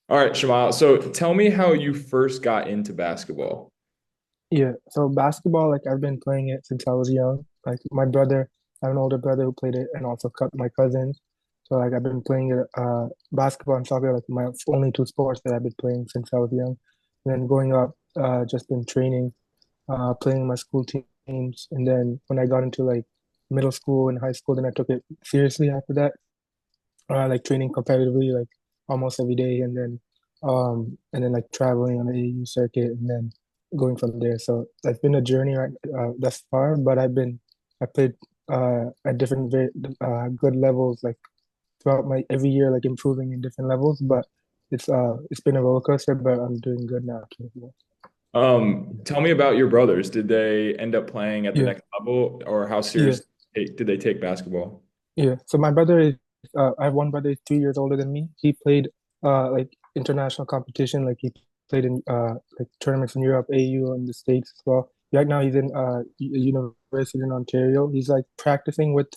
All right, Shumayal. So tell me how you first got into basketball. Yeah, so basketball, like I've been playing it since I was young. Like my brother, I have an older brother who played it, and also my cousins. So like I've been playing it, basketball and soccer, like my only two sports that I've been playing since I was young. And then growing up, just been training, playing my school teams. And then when I got into like middle school and high school, then I took it seriously after that, like training competitively, like almost every day, and then like traveling on the AU circuit, and then going from there. So it's been a journey right thus far, but I played at different good levels, like throughout my every year, like improving in different levels. But it's been a roller coaster, but I'm doing good now too. Tell me about your brothers. Did they end up playing at the Yeah, next level, or how yeah, serious did they take basketball? yeah. So my brother is, I have one brother who's 3 years older than me. He played like international competition, like he played in like tournaments in Europe, AU, and the States as well. Right now he's in a university in Ontario. He's like practicing with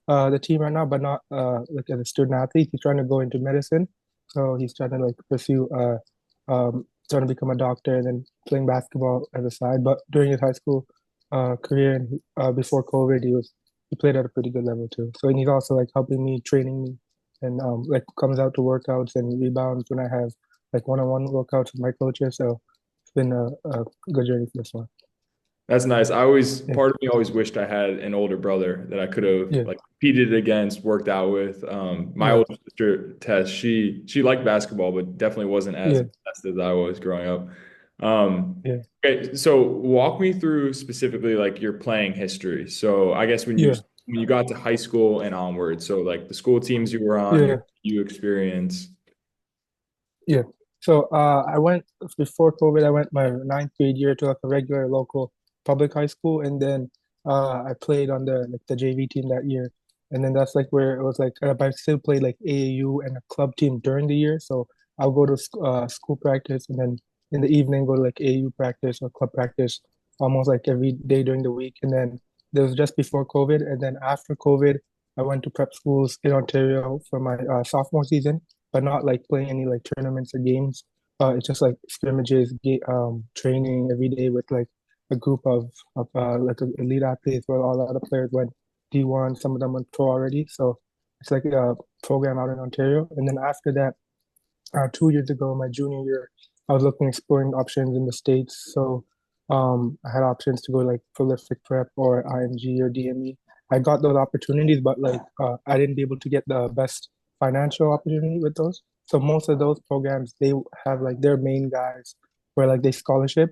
the team right now, but not like as a student athlete. He's trying to go into medicine, so he's trying to like pursue trying to become a doctor and then playing basketball as a side. But during his high school career and before COVID, he played at a pretty good level too. So and he's also like helping me, training me, and like comes out to workouts and rebounds when I have like one-on-one workouts with my coaches. So it's been a good journey for this one. That's nice. Yeah, Part of me always wished I had an older brother that I could have yeah, like competed against, worked out with. My yeah, older sister, Tess, she liked basketball, but definitely wasn't as yeah, obsessed as I was growing up. Um, yeah, okay, so walk me through specifically like your playing history. So I guess yeah, when you got to high school and onward, so like the school teams you were on, your yeah, you experience. yeah. So I went before COVID. I went my ninth grade year to like a regular local public high school, and then I played on the JV team that year, and then that's like where it was like but I still played like AAU and a club team during the year. So I'll go to school practice, and then in the evening go to like AAU practice or club practice almost like every day during the week. And then there was just before COVID, and then after COVID, I went to prep schools in Ontario for my sophomore season, but not like playing any like tournaments or games. It's just like scrimmages, training every day with like a group of like elite athletes where all the other players went D1, some of them went pro already. So it's like a program out in Ontario. And then after that, 2 years ago, my junior year, I was looking exploring options in the States. So I had options to go like prolific prep or IMG or DME. I got those opportunities, but like I didn't be able to get the best financial opportunity with those. So most of those programs, they have like their main guys where like they scholarship,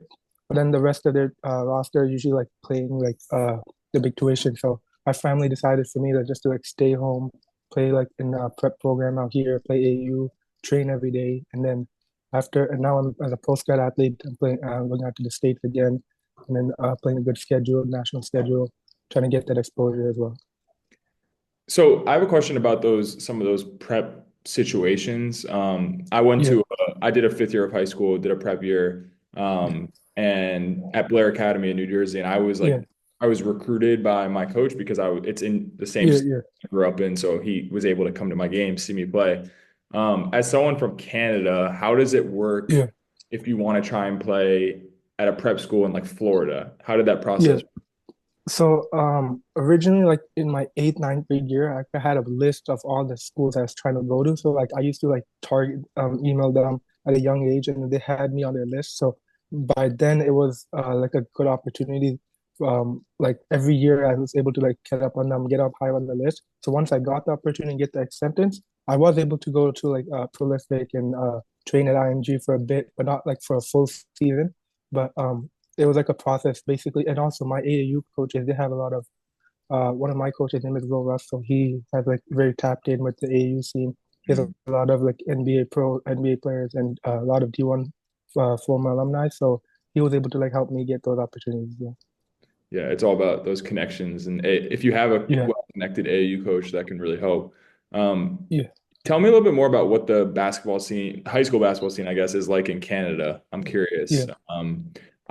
but then the rest of their roster usually like playing like the big tuition. So my family decided for me to just to like stay home, play like in a prep program out here, play AU, train every day, and then and now I'm as a post grad athlete. I'm playing, going out to the states again, and then playing a good schedule, national schedule, trying to get that exposure as well. So I have a question about some of those prep situations. Yeah, I did a fifth year of high school, did a prep year, and at Blair Academy in New Jersey, and yeah, I was recruited by my coach because it's in the same yeah, state yeah, I grew up in, so he was able to come to my games, see me play. As someone from Canada, how does it work yeah, if you want to try and play at a prep school in like Florida? How did that yeah. process? So originally, like in my eighth, ninth grade year, I had a list of all the schools I was trying to go to. So like I used to like target email them at a young age, and they had me on their list. So by then it was like a good opportunity. Like every year I was able to like get up on them, get up high on the list. So once I got the opportunity and get the acceptance, I was able to go to like Prolific and train at IMG for a bit, but not like for a full season. But it was like a process basically. And also my AAU coaches, they have a lot of one of my coaches, his name is Will Russ, so he has like very tapped in with the AAU scene. He has a lot of like NBA players and a lot of D1 former alumni. So he was able to like help me get those opportunities. Yeah. Yeah, it's all about those connections. And if you have a Yeah. well-connected AAU coach, that can really help. Um, Yeah. Tell me a little bit more about what the basketball scene, high school basketball scene, I guess, is like in Canada. I'm curious. Yeah.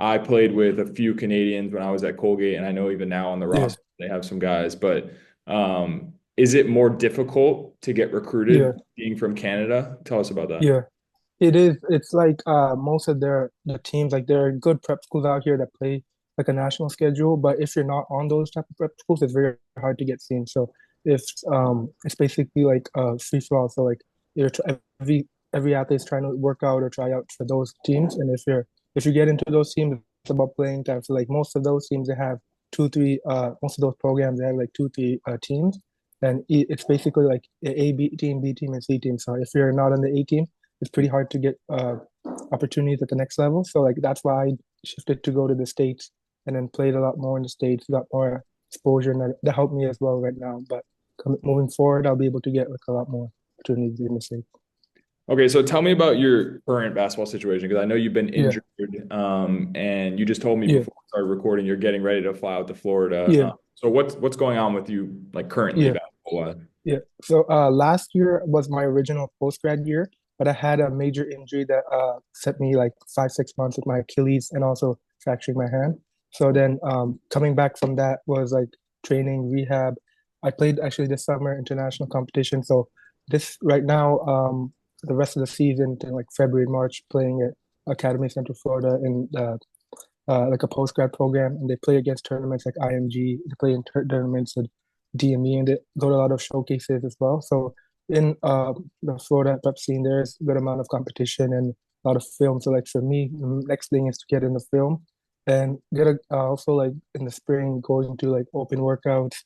I played with a few Canadians when I was at Colgate, and I know even now on the Yeah. roster they have some guys. But is it more difficult to get Yeah. recruited being from Canada? Tell us about that. Yeah. It is. It's like most of the teams, like there are good prep schools out here that play like a national schedule. But if you're not on those type of prep schools, it's very hard to get seen. So if it's basically like free for all. So like you're every athlete's trying to work out or try out for those teams. And if you get into those teams, it's about playing time. So like most of those teams, they have two, three. Most of those programs they have like two, three teams, and it's basically like A, B team, B team, and C team. So if you're not on the A team, it's pretty hard to get opportunities at the next level. So like that's why I shifted to go to the States and then played a lot more in the States, got more exposure, and that helped me as well right now. But moving forward, I'll be able to get like a lot more opportunities in the States. Okay, so tell me about your current basketball situation because I know you've been Yeah, injured, and you just told me yeah, before we started recording you're getting ready to fly out to Florida. yeah, So what's going on with you like currently yeah. basketball wise? Yeah. So last year was my original post grad year, but I had a major injury that set me like 5, 6 months with my Achilles and also fracturing my hand. So then coming back from that was like training, rehab. I played actually this summer international competition. So this right now, the rest of the season to like February, March, playing at Academy Central Florida in like a post grad program, and they play against tournaments like IMG. They play in tournaments at DME, and they go to a lot of showcases as well. So in the Florida prep scene, there's a good amount of competition and a lot of film. So like for me, the next thing is to get in the film and get also like in the spring going to like open workouts,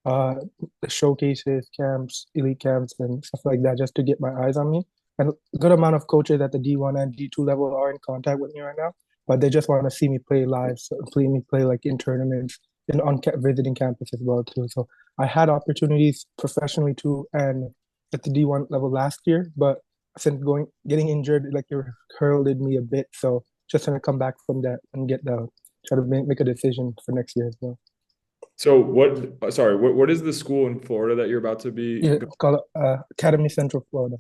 uh, the showcases, camps, elite camps, and stuff like that, just to get my eyes on me. And a good amount of coaches at the D1 and D2 level are in contact with me right now, but they just want to see me play live, so see me play like in tournaments and on visiting campus as well too. So I had opportunities professionally too, and at the D1 level last year, but since going getting injured, like it hurled me a bit. So just trying to come back from that and get the try to make a decision for next year as well. So sorry, what is the school in Florida that you're about to be? Yeah, it's called Academy Central Florida.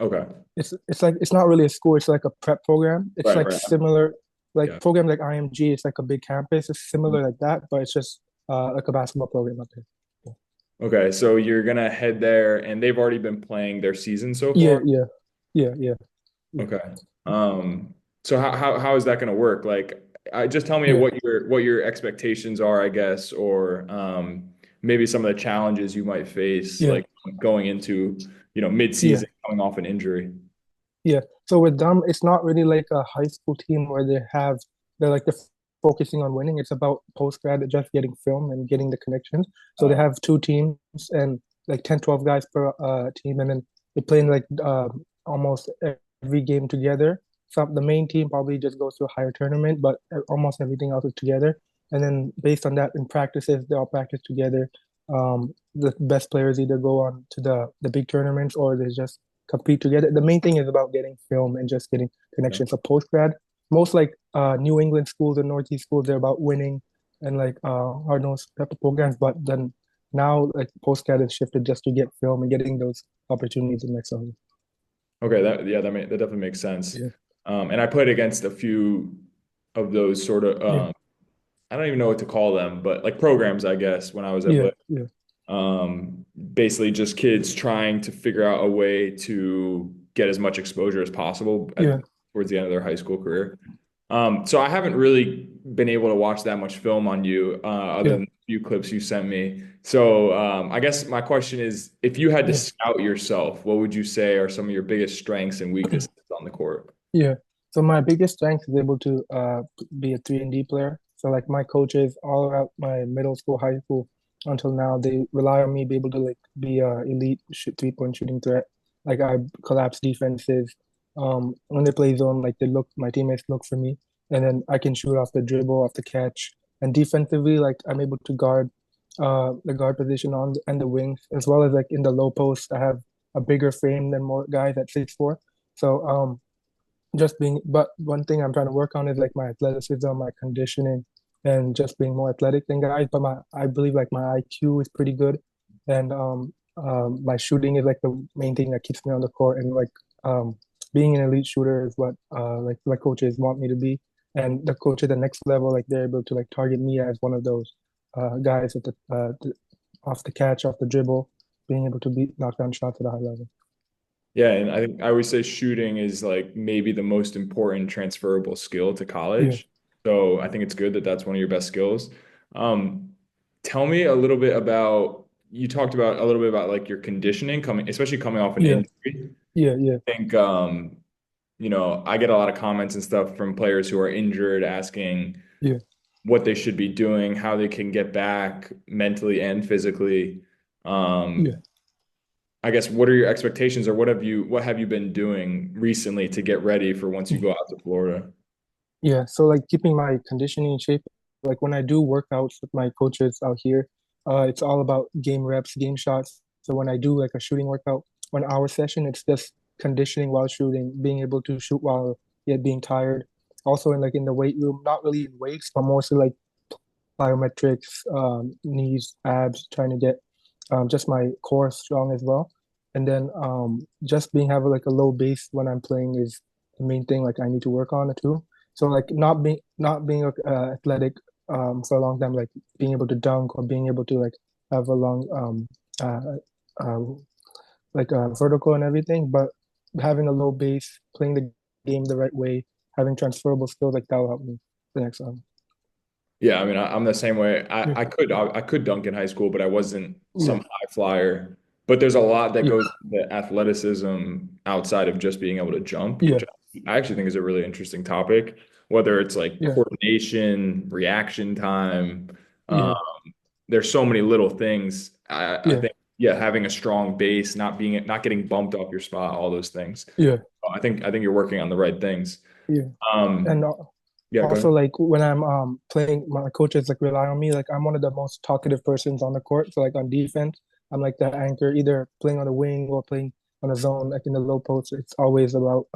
Okay, It's like it's not really a school. It's like a prep program. It's right, like right. similar, like Yeah. program like IMG. It's like a big campus. It's similar like that, but it's just like a basketball program up there. Okay, so you're gonna head there, and they've already been playing their season so Yeah, far. yeah, yeah, yeah, yeah, Okay. So how is that gonna work? Like, just tell me yeah, what your expectations are, I guess, or maybe some of the challenges you might face, yeah, like going into, yeah, mid-season, coming off an injury. yeah. So with them, it's not really like a high school team where they're focusing on winning. It's about post grad, just getting film and getting the connections. So they Uh, have two teams and like 10, 12 guys per team, and then they play in like almost every game together. Some the main team probably just goes to a higher tournament, but almost everything else is together. And then based on that, in practices, they all practice together. The best players either go on to the big tournaments or they just compete together. The main thing is about getting film and just getting yeah. connections. So post grad, most like New England schools and Northeast schools, they're about winning and like hard nosed type of programs. But then now like post grad is shifted just to get film and getting those opportunities in next level. Okay, that definitely makes sense. Yeah, And I played against a few of those sort of yeah, I don't even know what to call them, but like programs, I guess, when I was at yeah, Lit. yeah, Basically just kids trying to figure out a way to get as much exposure as possible yeah, towards the end of their high school career. So I haven't really been able to watch that much film on you, other yeah, than a few clips you sent me. So I guess my question is, if you had to yeah. scout yourself, what would you say are some of your biggest strengths and weaknesses on the court? Yeah. So my biggest strength is able to be a 3 and D player. So like my coaches all around my middle school, high school until now, they rely on me to be able to like be a elite 3 point shooting threat. Like I collapse defenses. When they play zone, like my teammates look for me, and then I can shoot off the dribble, off the catch, and defensively, like I'm able to guard the guard position and the wings as well as like in the low post. I have a bigger frame than more guys at 6'4". So just being but one thing I'm trying to work on is like my athleticism, my conditioning, and just being more athletic than guys. But my I believe like my IQ is pretty good, and my shooting is like the main thing that keeps me on the court. And like being an elite shooter is what like my coaches want me to be. And the coach at the next level, like they're able to like target me as one of those guys at off the catch, off the dribble, being able to knock down shots at a high level. Yeah, and I think I always say shooting is like maybe the most important transferable skill to Yeah, college. So I think it's good that that's one of your best skills. Um, Tell me a little bit about, you talked about a little bit about like your conditioning coming, especially coming off an yeah, injury. yeah, yeah, I think I get a lot of comments and stuff from players who are injured asking yeah, what they should be doing, how they can get back mentally and physically. yeah. Um, I guess what are your expectations or what have you been doing recently to get ready for once you Yeah. go out to Florida? Yeah, so like keeping my conditioning in shape, like when I do workouts with my coaches out here, it's all about game reps, game shots. So when I do like a shooting workout, 1 hour session, it's just conditioning while shooting, being able to shoot while yet being tired. Also in like in the weight room, not really in weights, but mostly like plyometrics, knees, abs, trying to get just my core strong as well. And then just being having like a low base when I'm playing is the main thing like I need to work on it too. So like not being athletic for a long time, like being able to dunk or being able to like have a long uh, uh, vertical and everything, but having a low base, playing the game the right way, having transferable skills like that will help me the next time. Yeah, I mean, I'm the same way. Yeah, I could dunk in high school, but I wasn't yeah, some high flyer. But there's a lot that yeah, goes into athleticism outside of just being able to jump, yeah, which I actually think is a really interesting topic. Whether it's like yeah, coordination, reaction time, um, yeah, there's so many little things. I yeah, think, yeah, having a strong base, not getting bumped off your spot, all those things. yeah, I think you're working on the right things. yeah. And Um, yeah, go also ahead. like when I'm playing, my coaches like rely on me. Like I'm one of the most talkative persons on the court. So like on defense, I'm like the anchor, either playing on the wing or playing on a zone, like in the low post. It's always about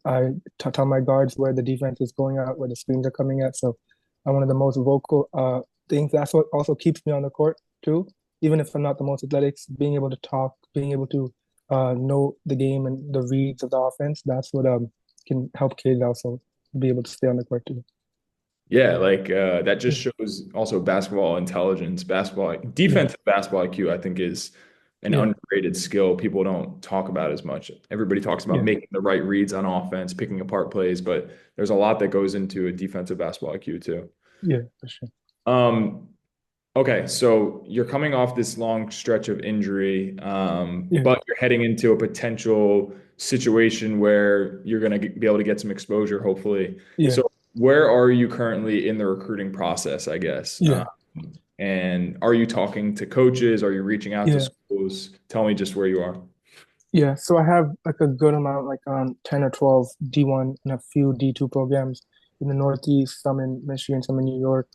I tell my guards where the defense is going out, where the screens are coming at. So I'm one of the most vocal things. That's what also keeps me on the court too. Even if I'm not the most athletics, being able to talk, being able to know the game and the reads of the offense, that's what can help kids also be able to stay on the court too. Yeah, like that Yeah, just shows also basketball intelligence, yeah, defensive basketball IQ, I think is an yeah, underrated skill people don't talk about as much. Everybody talks about yeah, making the right reads on offense, picking apart plays, but there's a lot that goes into a defensive basketball IQ too. yeah, for sure. Um, okay, so you're coming off this long stretch of injury, Yeah, but you're heading into a potential situation where you're going to be able to get some exposure, hopefully. yeah, So, where are you currently in the recruiting process, I guess? yeah, And are you talking to coaches? Are you reaching out to yeah. schools? Tell me just where you are. Yeah, so I have like a good amount, like 10 or 12 D1 and a few D2 programs in the Northeast, some in Michigan, some in New York.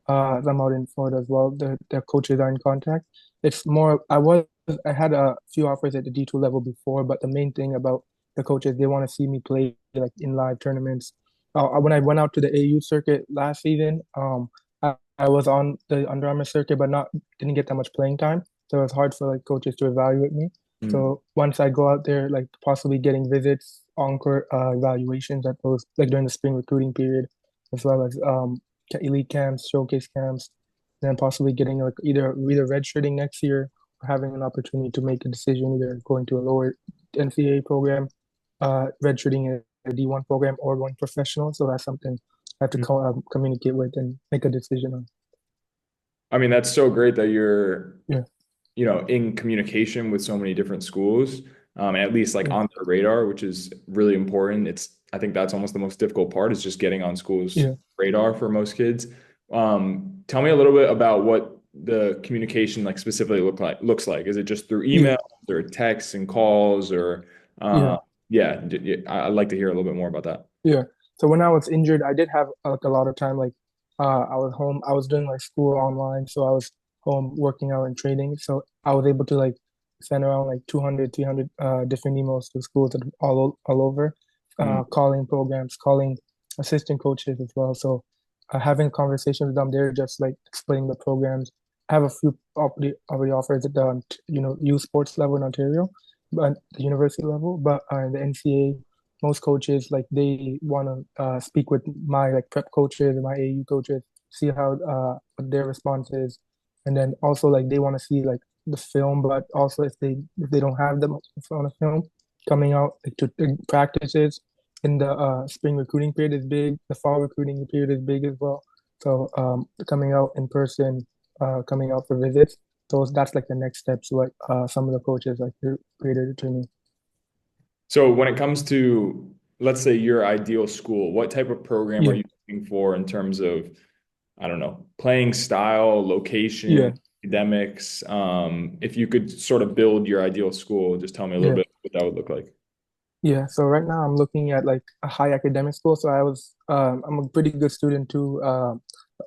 I'm out in Florida as well. The coaches are in contact. It's more, I had a few offers at the D2 level before, but the main thing about the coaches, they want to see me play like in live tournaments. When I went out to the AU circuit last season, I was on the Under Armour circuit, but didn't get that much playing time. So it's hard for like coaches to evaluate me. Mm. So once I go out there, like possibly getting visits, encore evaluations at those, like during the spring recruiting period, as well as elite camps, showcase camps, and then possibly getting like either redshirting next year or having an opportunity to make a decision, either going to a lower NCAA program, redshirting a D1 program, or going professional. So that's something I have to communicate with and make a decision on. I mean, that's so great that you're Yeah, in communication with so many different schools, at least like yeah, on their radar, which is really important. I think that's almost the most difficult part is just getting on schools' yeah, radar for most kids. Tell me a little bit about what the communication like specifically looks like. Is it just through yeah, emails or texts and calls or yeah. yeah, I'd like to hear a little bit more about that. Yeah. So when I was injured, I did have like a lot of time. Like I was home. I was doing like school online, so I was home working out and training. So I was able to like send around like 200, 300 different emails to schools all over, Mm, calling programs, calling assistant coaches as well. So having a conversation with them, they're just like explaining the programs. I have a few already offers at the youth sports level in Ontario, but the university level, but in the NCAA most coaches like they want to speak with my like prep coaches and my AU coaches, see how what their response is, and then also like they want to see like the film, but also if they don't have them on a film, coming out like, to practices in the spring recruiting period is big. The fall recruiting period is big as well. So coming out in person, coming out for visits, those that's like the next steps. What some of the coaches like created to me. So when it comes to, let's say, your ideal school, what type of program are Yeah, you looking for in terms of, I don't know, playing style, location, yeah, academics? If you could sort of build your ideal school, just tell me a little yeah. bit what that would look like. Yeah, so right now I'm looking at like a high academic school. So I'm a pretty good student too.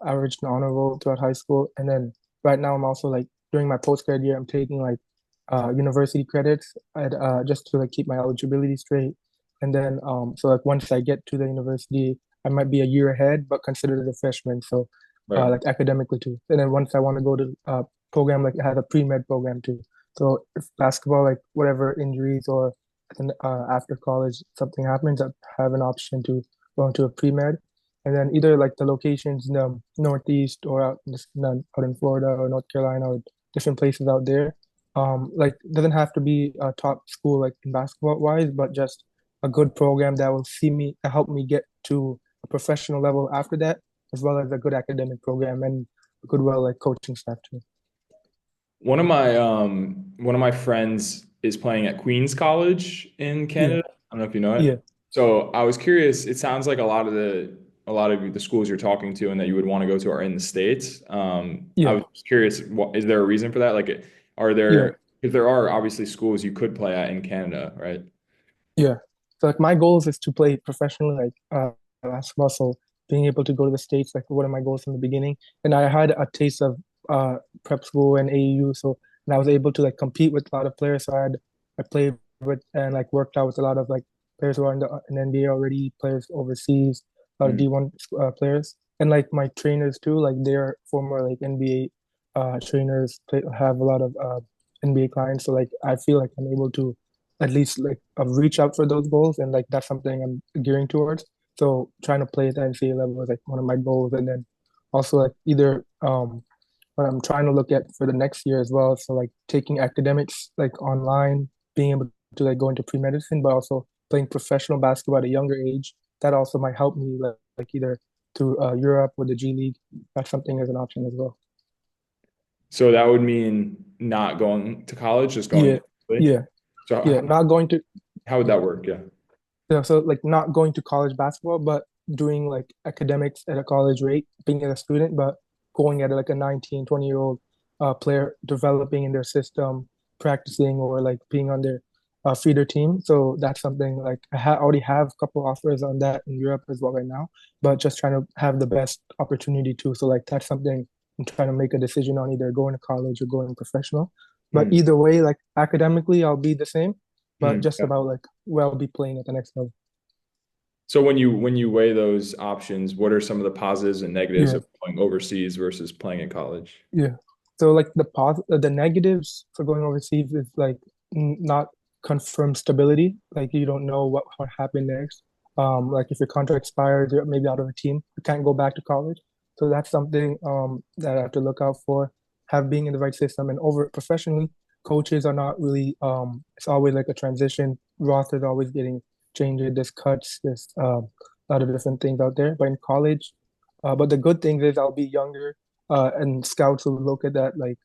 Averaged an honor roll throughout high school, and then right now I'm also like during my postgrad year I'm taking like university credits at just to like keep my eligibility straight. And then so like once I get to the university, I might be a year ahead, but considered a freshman. So Right. like academically too. And then once I want to go to program like it has a pre-med program too. So if basketball like whatever injuries or and after college something happens, I have an option to go into a pre-med. And then either like the locations in the Northeast or out in Florida or North Carolina or different places out there. Like doesn't have to be a top school like in basketball wise, but just a good program that will see me help me get to a professional level after that, as well as a good academic program and a good well like coaching staff too. One of my friends is playing at Queen's College in Yeah, Canada. I don't know if you know it. yeah, So I was curious, it sounds like a lot of the schools you're talking to and that you would want to go to are in the States. I yeah, was curious, is there a reason for that? Like, are yeah. there, if there are obviously schools you could play at in Canada, right? Yeah. So like my goals is to play professionally, like basketball. So being able to go to the States, like one of my goals from the beginning. And I had a taste of prep school and AAU. So and I was able to like compete with a lot of players. So I played with and like worked out with a lot of like players who are in the NBA already, players overseas, a lot of Mm, D1 players. And like my trainers too, like they're former like NBA trainers, have a lot of NBA clients. So like I feel like I'm able to at least like reach out for those goals, and like that's something I'm gearing towards. So trying to play at the NCAA level is like one of my goals, and then also like either what I'm trying to look at for the next year as well. So like taking academics like online, being able to like go into pre-medicine, but also playing professional basketball at a younger age. That also might help me like either to Europe or the G League. That's something as an option as well. So that would mean not going to college, just going Yeah, to play. yeah, So yeah. Not going to how would that work? Yeah. Yeah, so like not going to college basketball, but doing like academics at a college rate, being a student, but going at like a 19, 20-year-old player, developing in their system, practicing or like being on their feeder team. So that's something like already have a couple offers on that in Europe as well right now, but just trying to have the best opportunity too. So like that's something I'm trying to make a decision on either going to college or going professional. But Mm, either way, like academically, I'll be the same, but just yeah. about like well be playing at the next level. So when you weigh those options, what are some of the positives and negatives Yeah, of playing overseas versus playing in college? yeah. So like the negatives for going overseas is like not confirmed stability. Like you don't know what happened next. Like if your contract expires, you're maybe out of a team, you can't go back to college. So that's something that I have to look out for. Have being in the right system and over professionally, coaches are not really. It's always like a transition. Roster is always getting changed. There's cuts. There's a lot of different things out there. But in college, but the good thing is I'll be younger and scouts will look at that. Like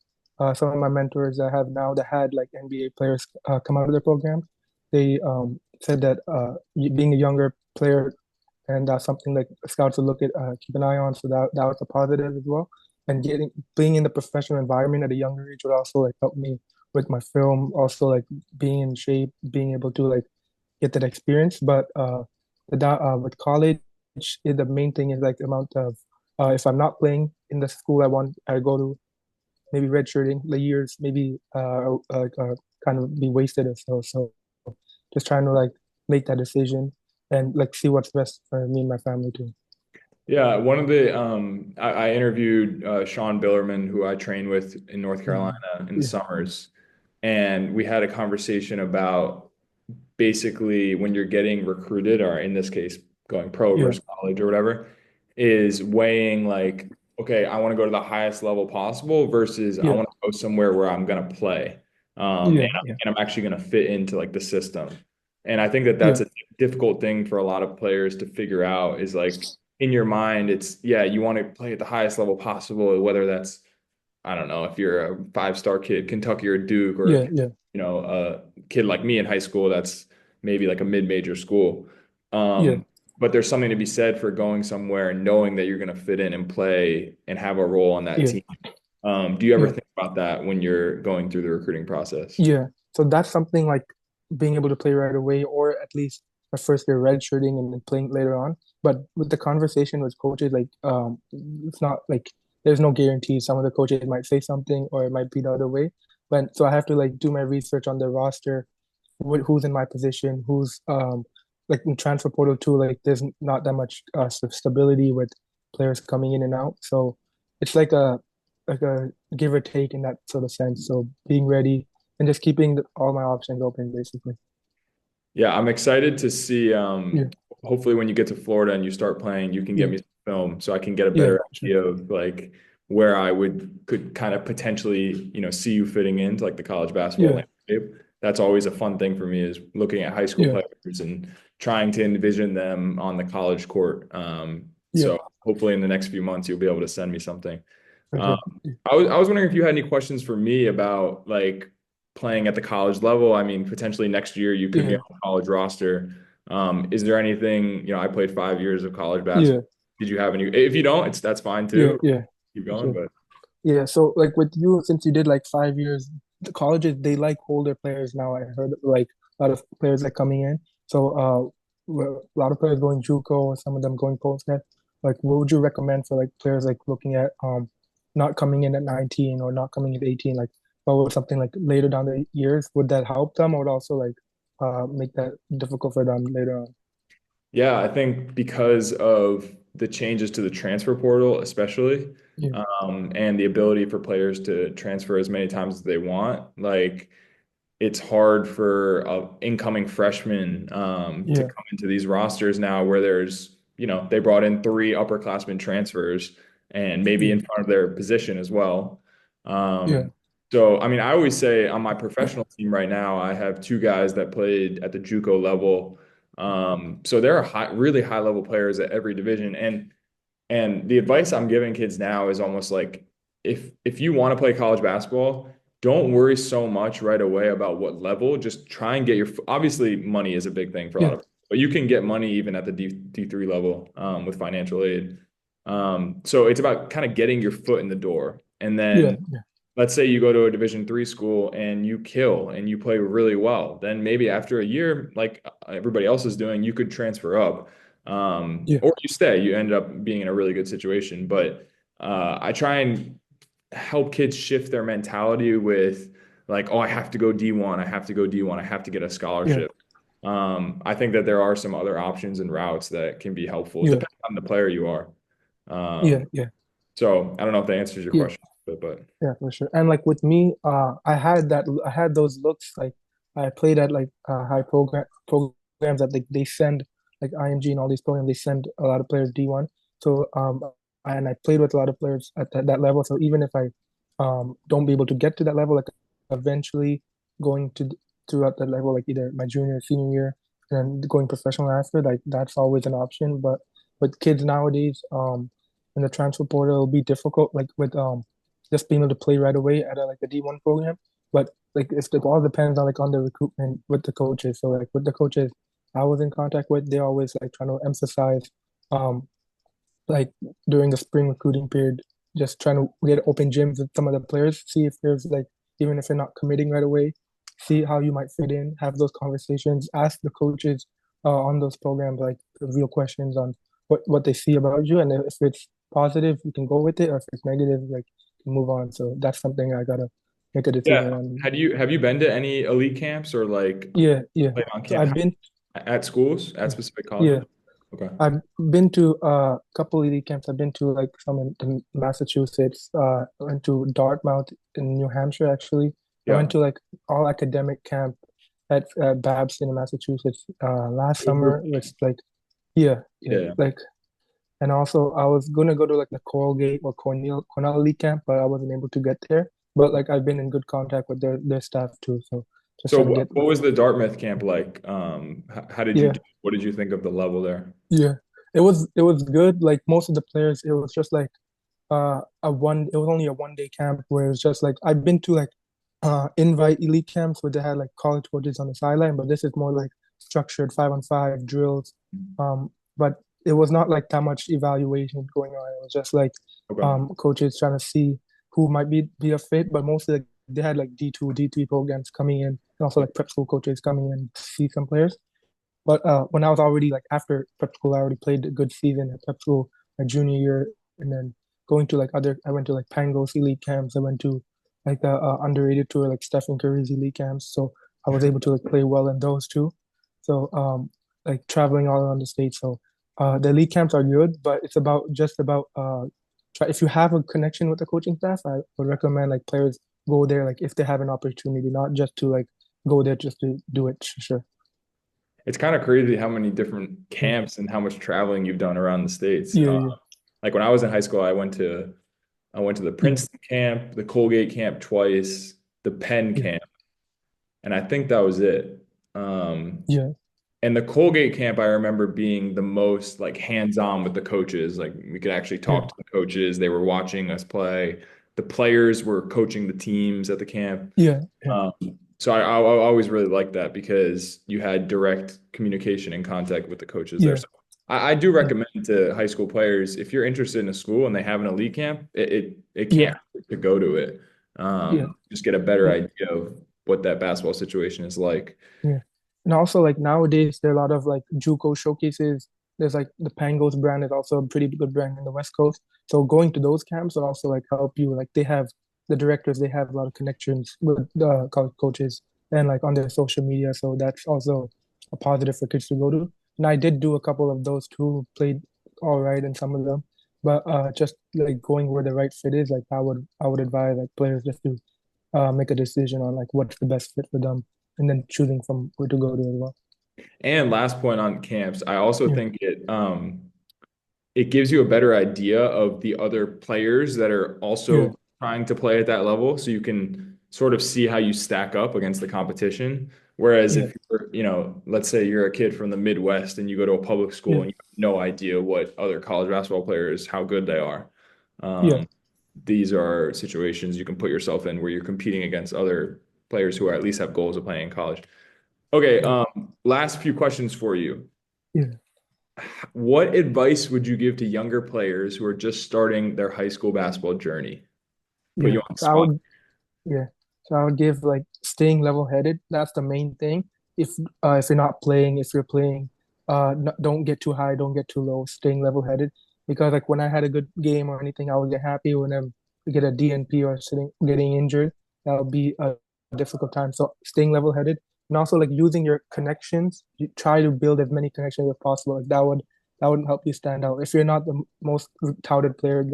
some of my mentors I have now that had like NBA players come out of their program, they said that being a younger player and that's something like scouts will look at, keep an eye on. So that was a positive as well. And getting being in the professional environment at a younger age would also like help me with my film. Also like being in shape, being able to like get that experience. But with college, the main thing is like the amount of if I'm not playing in the school I want, I go to maybe redshirting the years, maybe kind of be wasted or so. So just trying to like make that decision and like see what's best for me and my family too. Yeah, one of the I interviewed Sean Billerman, who I train with in North Carolina Mm, in the yeah, summers, and we had a conversation about basically when you're getting recruited, or in this case, going pro yeah, versus college or whatever, is weighing like, okay, I want to go to the highest level possible versus I yeah, want to go somewhere where I'm gonna play, yeah, yeah, and I'm actually gonna fit into like the system. And I think that that's Yeah, a difficult thing for a lot of players to figure out is like in your mind, it's yeah, you want to play at the highest level possible, whether that's I don't know if you're a five-star kid, Kentucky or Duke, or yeah, yeah, a kid like me in high school that's maybe like a mid-major school. yeah, But there's something to be said for going somewhere and knowing that you're going to fit in and play and have a role on that yeah, team. Do you ever yeah. think about that when you're going through the recruiting process? Yeah. So that's something like being able to play right away, or at least a first year redshirting and then playing later on. But with the conversation with coaches, like it's not like there's no guarantee. Some of the coaches might say something, or it might be the other way. But so I have to like do my research on the roster, who's in my position, who's like in transfer portal too. Like there's not that much stability with players coming in and out. So it's like a give or take in that sort of sense. So being ready and just keeping all my options open, basically. Yeah, I'm excited to see. Yeah, Hopefully, when you get to Florida and you start playing, you can get yeah, me some film so I can get a yeah, better sure. idea of like where I would could kind of potentially, see you fitting into like the college basketball Yeah, landscape. That's always a fun thing for me is looking at high school yeah, players and trying to envision them on the college court. yeah, So hopefully in the next few months you'll be able to send me something. for Um, sure. Yeah, I was wondering if you had any questions for me about like playing at the college level. I mean, potentially next year you could be yeah, on the college roster. Is there anything, I played 5 years of college yeah, basketball. Did you have any? If you don't, that's fine yeah, too. yeah, Keep for going, sure. but Yeah, so like with you, since you did like 5 years, the colleges they like older players now. I heard like a lot of players like coming in. So a lot of players going JUCO, some of them going post net. Like, what would you recommend for like players like looking at not coming in at 19 or not coming in at 18? Like, what would something like later down the years would that help them, or would also like make that difficult for them later on? yeah, I think because of the changes to the transfer portal, especially, Yeah, and the ability for players to transfer as many times as they want, like it's hard for incoming freshmen to yeah, come into these rosters now where there's, they brought in three upperclassmen transfers and maybe yeah, in front of their position as well. yeah, Um, so, I mean, I always say on my professional team right now, I have two guys that played at the JUCO level. So there are really high level players at every division. And the advice I'm giving kids now is almost like if you want to play college basketball, don't worry so much right away about what level. Just try and get obviously money is a big thing for a lot yeah, of people, but you can get money even at the D3 level with financial aid. So it's about kind of getting your foot in the door. And yeah, then yeah, let's say you go to a Division 3 school and you kill and you play really well, then maybe after a year, like everybody else is doing, you could transfer up, yeah, or you stay. You end up being in a really good situation. But I try and help kids shift their mentality with like, oh, I have to go D1, I have to go D1, I have to get a yeah, scholarship. I think that there are some other options and routes that can be helpful, yeah, depending on the player you are. Um, yeah, yeah. so I don't know if that answers your Yeah. question, but Yeah, for sure. And like with me, I had those looks. Like I played at like programs that they send like IMG and all these programs. They send a lot of players D1. So and I played with a lot of players at that level. So even if I don't be able to get to that level, like eventually going to at that level, like either my junior or senior year, and then going professional after, like that's always an option. But with kids nowadays, in the transfer portal, it'll be difficult. Like with just being able to play right away at like a D1 program. But like it all depends on like on the recruitment with the coaches. So like with the coaches I was in contact with, they always like trying to emphasize um like during the spring recruiting period, just trying to get open gyms with some of the players, see if there's like even if you're not committing right away, see how you might fit in, have those conversations, ask the coaches on those programs like real questions on what they see about you, and if it's positive, you can go with it, or if it's negative, like move on. So that's something I gotta make a decision yeah. on. Have you been to any elite camps or like Yeah, yeah. played on So camp I've been, at schools, at yeah, specific yeah. colleges? Okay. I've been to a couple elite camps. I've been to like some in Massachusetts. I went to Dartmouth in New Hampshire, actually. I went Yeah. to like all academic camp at Babson in Massachusetts last Over. summer. Which like, yeah, yeah, Yeah. like, and also I was gonna go to like the Colgate or Cornell elite camp, but I wasn't able to get there. But like I've been in good contact with their staff too. So just So trying to get. what was the Dartmouth camp like? How did you Yeah, do? What did you think of the level there? yeah. It was good. Like most of the players, it was just like a one. It was only a 1 day camp where it was just like I've been to like invite elite camps where they had like college coaches on the sideline, but this is more like structured 5-on-5 drills. But it was not like that much evaluation going on. It was just like Okay. coaches trying to see who might be a fit, but mostly like, they had like D2, D3 programs coming in, and also like prep school coaches coming in to see some players. But when I was already like after prep school, I already played a good season at prep school my junior year, and then going to like I went to like Pangos elite camps. I went to like the underrated tour, like Stephen Curry's elite camps. So I was able to like play well in those too. So like traveling all around the state. So the elite camps are good, but it's about just about try if you have a connection with the coaching staff, I would recommend like players go there like if they have an opportunity, not just to like go there just to do it. Sure. It's kind of crazy how many different camps and how much traveling you've done around the states. Yeah, yeah, Like when I was in high school, I went to the yeah, Princeton camp, the Colgate camp twice, the Penn yeah, camp, and I think that was it. Um, yeah, and the Colgate camp, I remember being the most like hands-on with the coaches. Like we could actually yeah, talk to the coaches. They were watching us play. The players were coaching the teams at the camp. yeah, yeah, Um, so I always really liked that because you had direct communication and contact with the coaches there. yeah, So I do yeah, recommend to high school players if you're interested in a school and they have an elite camp, it can't yeah, hurt to go to it. yeah, Just get a better yeah, idea of what that basketball situation is like. yeah. And also like nowadays there are a lot of like JUCO showcases. There's like the Pangos brand is also a pretty good brand in the West Coast. So going to those camps will also like help you. Like they have the directors, they have a lot of connections with the college coaches and like on their social media. So that's also a positive for kids to go to. And I did do a couple of those too, played all right in some of them. But just like going where the right fit is, like I would advise like players just to make a decision on like what's the best fit for them, and then choosing from where to go to as well. And last point on camps, I also Yeah, think it gives you a better idea of the other players that are yeah, also trying to play at that level, so you can sort of see how you stack up against the competition. Whereas yeah, if you're, let's say you're a kid from the Midwest and you go to a public school yeah, and you have no idea what other college basketball players, how good they are. yeah, Um, these are situations you can put yourself in where you're competing against other players who are at least have goals of playing in college. Okay, yeah, last few questions for you. yeah, What advice would you give to younger players who are just starting their high school basketball journey? Put yeah. you on the So I spot. would, yeah. So I would give like staying level-headed. That's the main thing. If you're not playing, if you're playing, don't get too high, don't get too low. Staying level-headed, because like when I had a good game or anything, I would get happy. When I get a DNP or sitting getting injured, that would be a difficult time. So staying level-headed and also like using your connections. You try to build as many connections as possible. Like that would help you stand out. If you're not the most touted player,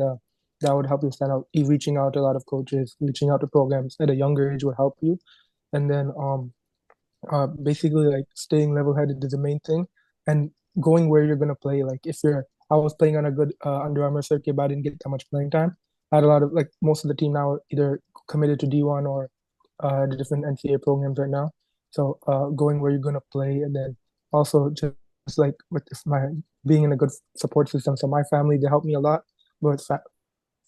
that would help you stand out. Reaching out to a lot of coaches, reaching out to programs at a younger age would help you. And then basically like staying level headed is the main thing, and going where you're gonna play. Like if you're, I was playing on a good Under Armour circuit, but I didn't get that much playing time. I had a lot of like most of the team now are either committed to D1 or the different NCAA programs right now. So going where you're gonna play, and then also just like with my being in a good support system. So my family, they helped me a lot with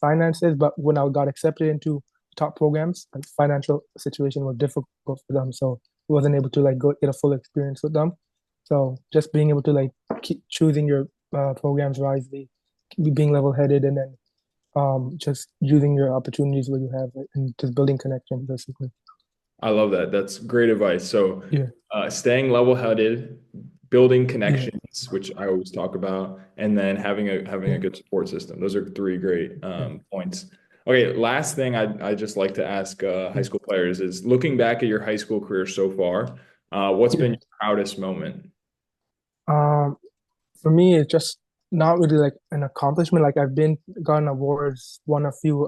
finances, but when I got accepted into top programs, like financial situation was difficult for them, so I wasn't able to like go get a full experience with them. So just being able to like keep choosing your programs wisely, being level-headed, and then just using your opportunities where you have it, and just building connections basically. I love that. That's great advice. So, Yeah, staying level-headed, building yeah, connections, which I always talk about, and then having a yeah, good support system. Those are three great yeah, points. Okay, last thing I just like to ask high yeah, school players is looking back at your high school career so far, what's been yeah. your proudest moment? Um, for me, it's just not really like an accomplishment. Like I've been gotten awards, won a few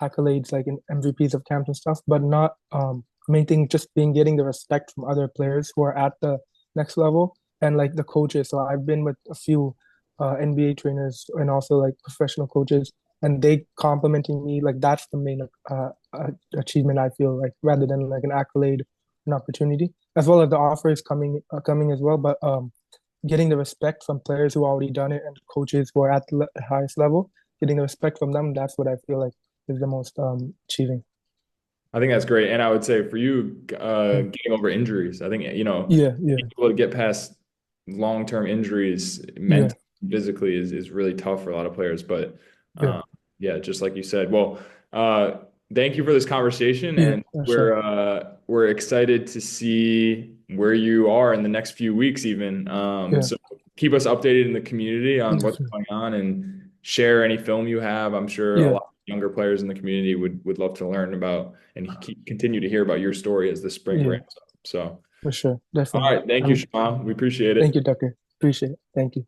accolades like in MVPs of camps and stuff, but not main thing just being getting the respect from other players who are at the next level, and like the coaches. So I've been with a few NBA trainers and also like professional coaches, and they complimenting me. Like that's the main achievement I feel like, rather than like an accolade an opportunity, as well as the offers coming as well. But getting the respect from players who already done it and coaches who are at the highest level, getting the respect from them, that's what I feel like is the most achieving. I think that's great. And I would say for you, Mm. getting over injuries, I think, Yeah, being yeah, able to get past long-term injuries yeah, mentally, physically is really tough for a lot of players. But yeah, yeah, just like you said. Well, uh, thank you for this conversation, yeah, and for sure. we're excited to see where you are in the next few weeks, even. Yeah, So keep us updated in the community on what's definitely. going on, and share any film you have. I'm sure a Yeah, lot of younger players in the community would love to learn about and continue to hear about your story as the spring yeah, ramps up. So, for sure, all definitely. right, thank you, Shema. We appreciate Thank it. you, Tucker. Appreciate it. Thank you.